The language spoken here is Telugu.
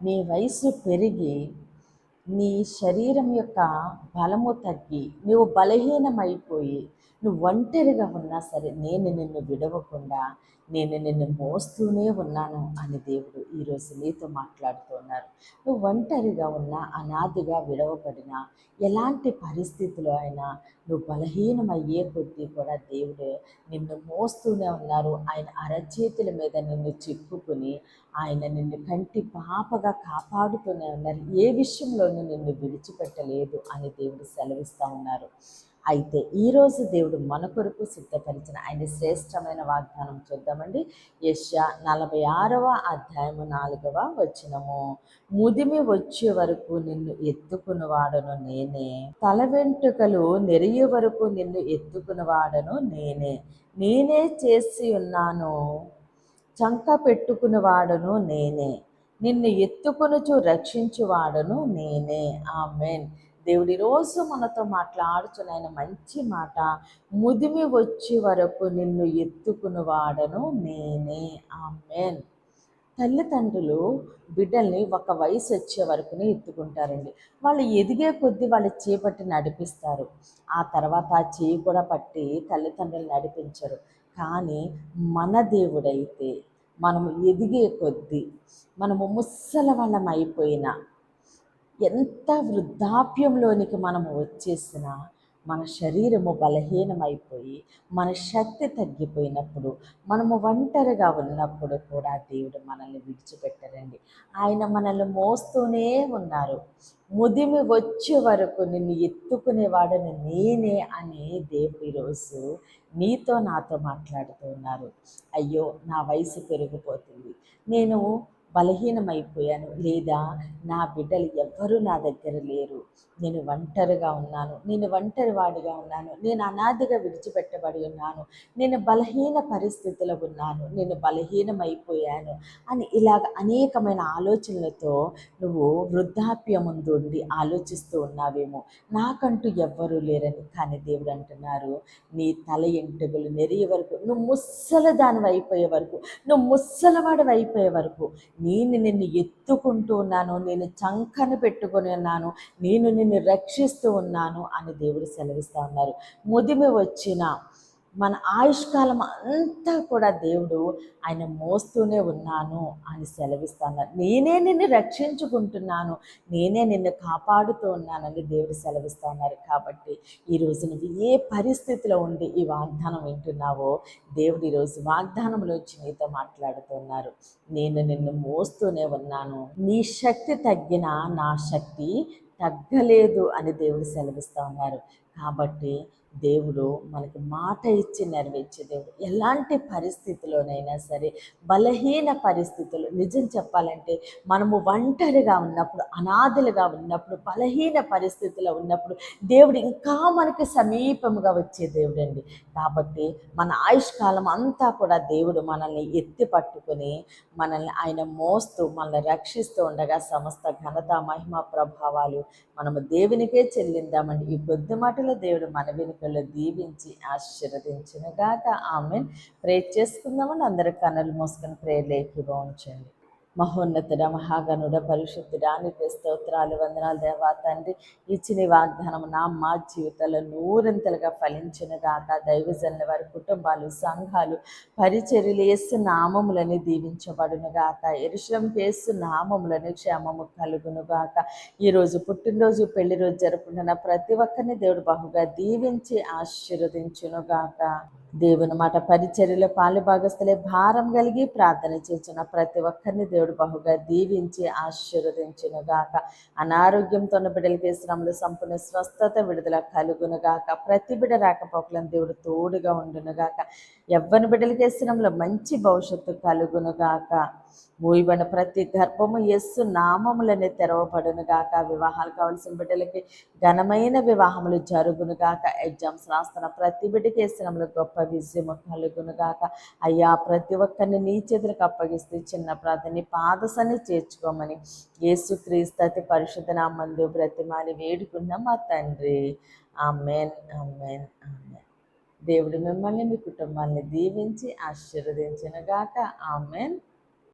నీ వయసు పెరిగి నీ శరీరం యొక్క బలము తగ్గి నువ్వు బలహీనమైపోయి నువ్వు ఒంటరిగా ఉన్నా సరే నేను నిన్ను విడవకుండా నేను నిన్ను మోస్తూనే ఉన్నాను అని దేవుడు ఈరోజు నీతో మాట్లాడుతున్నారు. నువ్వు ఒంటరిగా ఉన్నా, అనాథగా విడవబడినా, ఎలాంటి పరిస్థితుల్లో అయినా నువ్వు బలహీనమయ్యే కొద్దీ కూడా దేవుడు నిన్ను మోస్తూనే ఉన్నారు. ఆయన అరచేతుల మీద నిన్ను చిక్కుకుని ఆయన నిన్ను కంటి పాపగా కాపాడుతూనే ఉన్నారు. ఏ విషయంలోనూ నిన్ను విడిచిపెట్టలేదు అని దేవుడు సెలవిస్తూ ఉన్నారు. అయితే ఈరోజు దేవుడు మన కొరకు సిద్ధపరిచిన ఆయన శ్రేష్టమైన వాగ్దానం చూద్దామండి. యెషయా 46వ అధ్యాయము 4వ వచనము. ముదిమి వచ్చే వరకు నిన్ను ఎత్తుకునివాడను నేనే, తల వెంట్రుకలు నెరిగే వరకు నిన్ను ఎత్తుకునివాడను నేనే, నేనే చేసి ఉన్నాను, చంక పెట్టుకునివాడను నేనే, నిన్ను ఎత్తుకొనుచు రక్షించువాడను నేనే. ఆమేన్. దేవుడి రోజు మనతో మాట్లాడుచున్న ఆయన మంచి మాట, ముదిమి వచ్చే వరకు నిన్ను ఎత్తుకునివాడను నేనే. ఆమేన్. తల్లిదండ్రులు బిడ్డల్ని ఒక వయసు వచ్చే వరకునే ఎత్తుకుంటారండి. వాళ్ళు ఎదిగే కొద్దీ వాళ్ళ చేపట్టి నడిపిస్తారు. ఆ తర్వాత ఆ చేయి కూడా పట్టి తల్లిదండ్రులు నడిపించరు. కానీ మన దేవుడైతే మనము ఎదిగే కొద్దీ మనము ముసల వాళ్ళం అయిపోయినా, ఎంత వృద్ధాప్యంలోనికి మనము వచ్చేసినా, మన శరీరము బలహీనమైపోయి మన శక్తి తగ్గిపోయినప్పుడు, మనము ఒంటరిగా ఉన్నప్పుడు కూడా దేవుడు మనల్ని విడిచిపెట్టరండి. ఆయన మనల్ని మోస్తూనే ఉన్నారు. ముదిమి వచ్చే వరకు నిన్ను ఎత్తుకునేవాడని నేనే అని దేవుడు ఈరోజు నీతో నాతో మాట్లాడుతూ ఉన్నారు. అయ్యో, నా వయసు పెరిగిపోతుంది, నేను బలహీనమైపోయాను, లేదా నా బిడ్డలు ఎవ్వరూ నా దగ్గర లేరు, నేను ఒంటరిగా ఉన్నాను, నేను ఒంటరి వాడిగా ఉన్నాను, నేను అనాథగా విడిచిపెట్టబడి ఉన్నాను, నేను బలహీన పరిస్థితిలో ఉన్నాను, నేను బలహీనమైపోయాను అని ఇలాగ అనేకమైన ఆలోచనలతో నువ్వు వృద్ధాప్యం ముందుండి ఆలోచిస్తూ ఉన్నావేమో, నాకంటూ ఎవ్వరూ లేరని. కానీ దేవుడు అంటున్నారు, నీ తల ఎంటుకలు నెరిగే వరకు, నువ్వు ముసలదానివి అయిపోయే వరకు, నువ్వు ముసలవాడివి అయిపోయే వరకు నేను నిన్ను ఎత్తుకుంటూ ఉన్నాను, నేను చంకన పెట్టుకొని ఉన్నాను, నేను నిన్ను రక్షిస్తూ ఉన్నాను అని దేవుడు సెలవిస్తూ ఉన్నారు. ముదిమి వచ్చిన మన ఆయుష్కాలం అంతా కూడా దేవుడు ఆయన మోస్తూనే ఉన్నాను అని సెలవిస్తున్నారు. నేనే నిన్ను రక్షించుకుంటున్నాను, నేనే నిన్ను కాపాడుతూ ఉన్నానని దేవుడు సెలవిస్తూ ఉన్నారు. కాబట్టి ఈరోజు నువ్వు ఏ పరిస్థితిలో ఉండి ఈ వాగ్దానం వింటున్నావో, దేవుడు ఈరోజు వాగ్దానంలో వచ్చి నీతో మాట్లాడుతున్నారు. నేను నిన్ను మోస్తూనే ఉన్నాను, నీ శక్తి తగ్గినా నా శక్తి తగ్గలేదు అని దేవుడు సెలవిస్తూ ఉన్నారు. కాబట్టి దేవుడు మనకి మాట ఇచ్చి నెరవేర్చే దేవుడు. ఎలాంటి పరిస్థితిలోనైనా సరే, బలహీన పరిస్థితులు, నిజం చెప్పాలంటే మనము ఒంటరిగా ఉన్నప్పుడు, అనాథలుగా ఉన్నప్పుడు, బలహీన పరిస్థితిలో ఉన్నప్పుడు దేవుడు ఇంకా మనకి సమీపముగా వచ్చే దేవుడు అండి. కాబట్టి మన ఆయుష్కాలం అంతా కూడా దేవుడు మనల్ని ఎత్తి పట్టుకొని మనల్ని ఆయన మోస్తూ మనల్ని రక్షిస్తూ ఉండగా సమస్త ఘనత మహిమ ప్రభావాలు మనము దేవునికే చెల్లిందామండి. ఈ కొద్ది మాటలో దేవుడు మన వెనుకల్లో దీవించి ఆశీర్వదించునుగాక. ఆమేన్. ప్రేర్ చేసుకుందామని అందరూ కన్నులు మూసుకొని ప్రేర్లు ఏకీభవించండి. మహోన్నతుడ, మహాగణుడ, పరిశుద్ధుడా, నీకు స్తోత్రాలు, వందనాలు దేవా తండ్రి. ఇచ్చిన వాగ్దానం మా జీవితాల్లో నూరంతలుగా ఫలించునుగాక. దైవజనుల వారి కుటుంబాలు, సంఘాలు, పరిచర్యలు యేసు నామములని దీవించబడునుగాక. యెరూషలేము యేసు నామములని క్షేమము కలుగునుగాక. ఈరోజు పుట్టినరోజు, పెళ్లి రోజు జరుపుకుంటున్న ప్రతి ఒక్కరిని దేవుడు బహుగా దీవించి ఆశీర్వదించునుగాక. దేవుని మాట పరిచర్యలో పాలుభాగస్తులే భారం కలిగి ప్రార్థన చేసిన ప్రతి ఒక్కరిని దేవుడు బహుగా దీవించి ఆశీర్వదించునుగాక. అనారోగ్యంతో ఉన్న బిడ్డలకి శ్రమలు సంపూర్ణ స్వస్థత విడుదల కలుగునుగాక. ప్రతి బిడ్డ రాకపోకలను దేవుడు తోడుగా ఉండునుగాక. ఎవ్వని బిడ్డలకి శ్రమలో మంచి భవిష్యత్తు కలుగునుగాక. మూయబడిన ప్రతి గర్భము యేసు నామములనే తెరవబడునుగాక. వివాహాలు కావాల్సిన బిడ్డలకి ఘనమైన వివాహములు జరుగునుగాక. ఎగ్జామ్స్ రాస్తున్న ప్రతి బిడ్డకి యేసునామములో గొప్ప విజయము కలుగునుగాక. అయ్యా, ప్రతి ఒక్కరిని నీ చేతులకు అప్పగిస్తూ చిన్న ప్రార్థన నీ పాదసన్ని చేర్చుకోమని యేసుక్రీస్తు అతి పరిశుద్ధ నామములో బ్రతిమాలి వేడుకున్నాం మా తండ్రి. ఆమేన్, ఆమేన్, ఆమేన్. దేవుడు మిమ్మల్ని, మీ కుటుంబాన్ని దీవించి ఆశీర్వదించునుగాక. ఆమేన్.